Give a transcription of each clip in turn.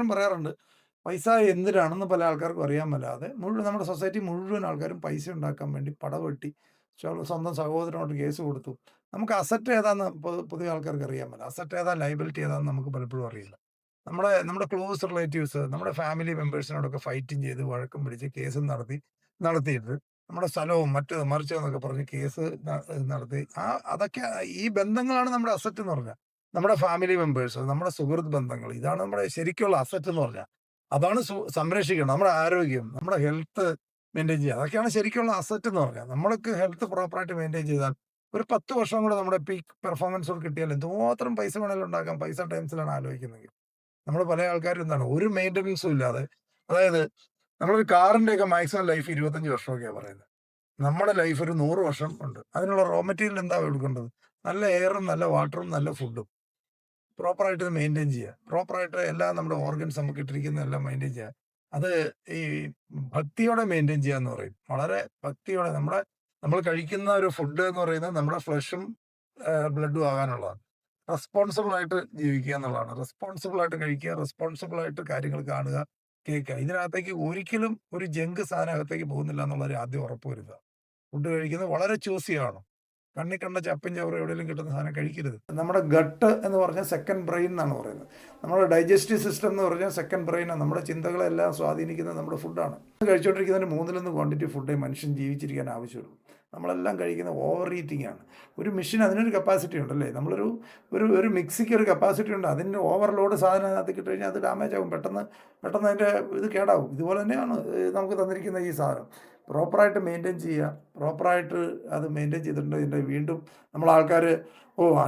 എപ്പോഴും പറയാറുണ്ട്, പൈസ എന്തിനാണെന്ന് പല ആൾക്കാർക്കും അറിയാൻ മേലാതെ മുഴുവൻ നമ്മുടെ സൊസൈറ്റി മുഴുവൻ ആൾക്കാരും പൈസ ഉണ്ടാക്കാൻ വേണ്ടി പടവെട്ടി സ്വന്തം സഹോദരനോട് കേസ് കൊടുത്തു. നമുക്ക് അസറ്റ് ഏതാന്ന് പൊതുവെ ആൾക്കാർക്ക് അറിയാൻ മേല. അസറ്റ് ഏതാ, ലയബിലിറ്റി ഏതാന്ന് നമുക്ക് പലപ്പോഴും അറിയില്ല. നമ്മുടെ ക്ലോസ് റിലേറ്റീവ്സ്, നമ്മുടെ ഫാമിലി മെമ്പേഴ്സിനോടൊക്കെ ഫൈറ്റും ചെയ്ത് വഴക്കും പിടിച്ച് കേസും നടത്തിയിട്ട് നമ്മുടെ സ്ഥലവും മറ്റേത് മറിച്ചതെന്നൊക്കെ പറഞ്ഞ് കേസ് നടത്തി അതൊക്കെ ഈ ബന്ധങ്ങളാണ് നമ്മുടെ അസറ്റ് എന്ന് പറഞ്ഞാൽ. നമ്മുടെ ഫാമിലി മെമ്പേഴ്സ്, നമ്മുടെ സുഹൃത്ത് ബന്ധങ്ങൾ, ഇതാണ് നമ്മുടെ ശരിക്കുള്ള അസറ്റ് എന്ന് പറഞ്ഞാൽ. അതാണ് സംരക്ഷിക്കണം. നമ്മുടെ ആരോഗ്യം, നമ്മുടെ ഹെൽത്ത് മെയിൻറ്റെയിൻ ചെയ്യുക. അതൊക്കെയാണ് ശരിക്കുള്ള അസറ്റ് എന്ന് പറഞ്ഞാൽ. നമ്മൾക്ക് ഹെൽത്ത് പ്രോപ്പറായിട്ട് മെയിൻറ്റെയിൻ ചെയ്താൽ ഒരു 10 വർഷം കൂടെ നമ്മുടെ പീക്ക് പെർഫോമൻസ് കിട്ടിയാൽ എന്തുമാത്രം പൈസ വേണേലും ഉണ്ടാക്കാം. പൈസ ടൈംസിലാണ് ആലോചിക്കുന്നെങ്കിൽ. നമ്മൾ പല ആൾക്കാരും എന്താണ് ഒരു മെയിൻ്റനൻസും ഇല്ലാതെ, അതായത് നമ്മളൊരു കാറിൻ്റെയൊക്കെ മാക്സിമം ലൈഫ് 25 വർഷമൊക്കെയാണ് പറയുന്നത്. നമ്മുടെ ലൈഫ് ഒരു 100 വർഷം ഉണ്ട്. അതിനുള്ള റോ മെറ്റീരിയൽ എന്താ എടുക്കേണ്ടത്? നല്ല എയറും നല്ല വാട്ടറും നല്ല ഫുഡും. പ്രോപ്പറായിട്ട് ഇത് മെയിൻറ്റെയിൻ ചെയ്യുക. പ്രോപ്പറായിട്ട് എല്ലാം നമ്മുടെ ഓർഗൻസ് നമുക്ക് ഇട്ടിരിക്കുന്നതെല്ലാം മെയിൻറ്റെയിൻ ചെയ്യുക. അത് ഈ ഭക്തിയോടെ മെയിൻറ്റെയിൻ ചെയ്യുക എന്ന് പറയും. വളരെ ഭക്തിയോടെ നമ്മൾ കഴിക്കുന്ന ഒരു ഫുഡ് എന്ന് പറയുന്നത് നമ്മുടെ ഫ്ലഷും ബ്ലഡും ആകാനുള്ളതാണ്. റെസ്പോൺസിബിൾ ആയിട്ട് ജീവിക്കുക എന്നുള്ളതാണ്. റെസ്പോൺസിബിൾ ആയിട്ട് കഴിക്കുക, റെസ്പോൺസിബിൾ ആയിട്ട് കാര്യങ്ങൾ കാണുക, കേൾക്കുക. ഇതിനകത്തേക്ക് ഒരിക്കലും ഒരു ജങ്ക് സാധനം അകത്തേക്ക് പോകുന്നില്ല എന്നുള്ളത് ആദ്യം ഉറപ്പ് വരുത്തുക. ഫുഡ് കഴിക്കുന്നത് വളരെ ചൂസി ആവണം. കണ്ണി കണ്ട ചപ്പും ചവറും എവിടെയെങ്കിലും കിട്ടുന്ന സാധനം കഴിക്കരുത്. നമ്മുടെ ഗട്ട് എന്ന് പറഞ്ഞാൽ സെക്കൻഡ് ബ്രെയിൻ എന്നാണ് പറയുന്നത്. നമ്മുടെ ഡൈജസ്റ്റീവ് സിസ്റ്റം എന്ന് പറഞ്ഞാൽ സെക്കൻഡ് ബ്രെയിനാണ്. നമ്മുടെ ചിന്തകളെല്ലാം സ്വാധീനിക്കുന്നത് നമ്മുടെ ഫുഡാണ്. കഴിച്ചുകൊണ്ടിരിക്കുന്നതിന് 3-1 ക്വാണ്ടിറ്റി ഫുഡേ മനുഷ്യൻ ജീവിച്ചിരിക്കാൻ ആവശ്യമുള്ളൂ. നമ്മളെല്ലാം കഴിക്കുന്ന ഓവർ ഈറ്റിംഗ് ആണ്. ഒരു മെഷീൻ അതിനൊരു കപ്പാസിറ്റി ഉണ്ടല്ലേ. നമ്മളൊരു ഒരു മിക്സിക്ക് ഒരു കപ്പാസിറ്റി ഉണ്ട്. അതിൻ്റെ ഓവർലോഡ് സാധനം അതിനകത്ത് കിട്ടി കഴിഞ്ഞാൽ അത് ഡാമേജ് ആകും. പെട്ടെന്ന് അതിൻ്റെ ഇത് കേടാവും. ഇതുപോലെ തന്നെയാണ് നമുക്ക് തന്നിരിക്കുന്ന ഈ സാധനം. പ്രോപ്പറായിട്ട് മെയിൻറ്റെയിൻ ചെയ്യുക. പ്രോപ്പറായിട്ട് അത് മെയിൻറ്റെയിൻ ചെയ്തിട്ടുണ്ട്. ഇതിൻ്റെ വീണ്ടും ആൾക്കാർ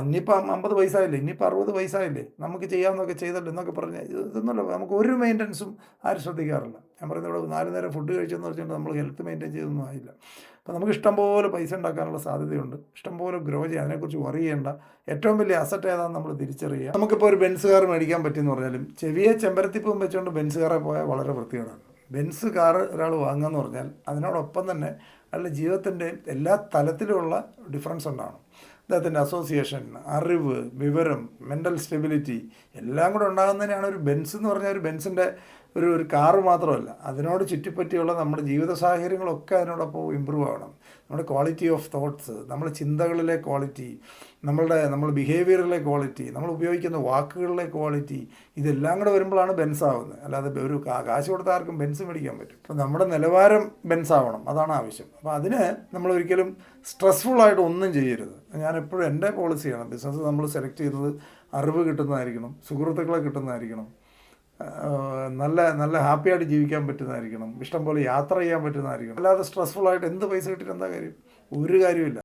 ഇനിയിപ്പം 50 വയസ്സായില്ലേ, ഇനിയിപ്പോൾ 60 വയസ്സായില്ലേ, നമുക്ക് ചെയ്യാവുന്നതൊക്കെ ചെയ്തല്ലോ എന്നൊക്കെ പറഞ്ഞ് ഇതൊന്നുമല്ല. നമുക്ക് ഒരു മെയിൻ്റനൻസും ആരും ശ്രദ്ധിക്കാറില്ല. ഞാൻ പറയുന്നത് ഇവിടെ 4 നേരം ഫുഡ് കഴിച്ചെന്ന് വെച്ചിട്ട് നമ്മൾ ഹെൽത്ത് മെയിൻറ്റെയിൻ ചെയ്തൊന്നും ആയില്ല. അപ്പോൾ നമുക്ക് ഇഷ്ടംപോലെ പൈസ ഉണ്ടാക്കാനുള്ള സാധ്യതയുണ്ട്. ഇഷ്ടംപോലെ ഗ്രോ ചെയ്യാം. അതിനെക്കുറിച്ച് വറി ചെയ്യേണ്ട. ഏറ്റവും വലിയ അസറ്റ് ഏതാണെന്ന് നമ്മൾ തിരിച്ചറിയുക. നമുക്കിപ്പോൾ ഒരു ബെൻസ് കാർ മേടിക്കാൻ പറ്റുമെന്ന് പറഞ്ഞാലും ചെവിയെ ചെമ്പരത്തിപ്പും വെച്ചുകൊണ്ട് ബെൻസ് കാറെ പോയാൽ വളരെ വൃത്തികേടാണ്. ബെൻസ് കാർ ഒരാൾ വാങ്ങുകയെന്ന് പറഞ്ഞാൽ അതിനോടൊപ്പം തന്നെ അയാളുടെ ജീവിതത്തിൻ്റെയും എല്ലാ തലത്തിലുമുള്ള ഡിഫറൻസ് ഉണ്ടാകണം. അദ്ദേഹത്തിൻ്റെ അസോസിയേഷൻ, അറിവ്, വിവരം, മെൻ്റൽ സ്റ്റെബിലിറ്റി എല്ലാം കൂടെ ഉണ്ടാകുന്നതിനാണ് ഒരു ബെൻസ് എന്ന് പറഞ്ഞാൽ. ഒരു ബെൻസിൻ്റെ ഒരു കാറ് മാത്രമല്ല, അതിനോട് ചുറ്റിപ്പറ്റിയുള്ള നമ്മുടെ ജീവിത സാഹചര്യങ്ങളൊക്കെ അതിനോടൊപ്പം ഇമ്പ്രൂവ് ആവണം. നമ്മുടെ ക്വാളിറ്റി ഓഫ് തോട്ട്സ്, നമ്മുടെ ചിന്തകളിലെ ക്വാളിറ്റി, നമ്മൾ ബിഹേവിയറിലെ ക്വാളിറ്റി, നമ്മൾ ഉപയോഗിക്കുന്ന വാക്കുകളിലെ ക്വാളിറ്റി, ഇതെല്ലാം കൂടെ വരുമ്പോഴാണ് ബെൻസ് ആവുന്നത്. അല്ലാതെ ഒരു കാശ് കൊടുത്ത ആർക്കും ബെൻസ് മേടിക്കാൻ പറ്റും. അപ്പോൾ നമ്മുടെ നിലവാരം ബെൻസ് ആവണം, അതാണ് ആവശ്യം. അപ്പോൾ അതിന് നമ്മളൊരിക്കലും സ്ട്രെസ്ഫുള്ളായിട്ട് ഒന്നും ചെയ്യരുത്. ഞാൻ എപ്പോഴും എൻ്റെ പോളിസിയാണ്, ബിസിനസ് നമ്മൾ സെലക്ട് ചെയ്യുന്നത് അറിവ് കിട്ടുന്നതായിരിക്കണം, സുഹൃത്തുക്കളെ കിട്ടുന്നതായിരിക്കണം, നല്ല ഹാപ്പിയായിട്ട് ജീവിക്കാൻ പറ്റുന്നതായിരിക്കണം, ഇഷ്ടംപോലെ യാത്ര ചെയ്യാൻ പറ്റുന്നതായിരിക്കണം. അല്ലാതെ സ്ട്രെസ്ഫുള്ളായിട്ട് എന്ത് പൈസ കിട്ടിയിട്ട് എന്താ കാര്യം? ഒരു കാര്യമില്ല.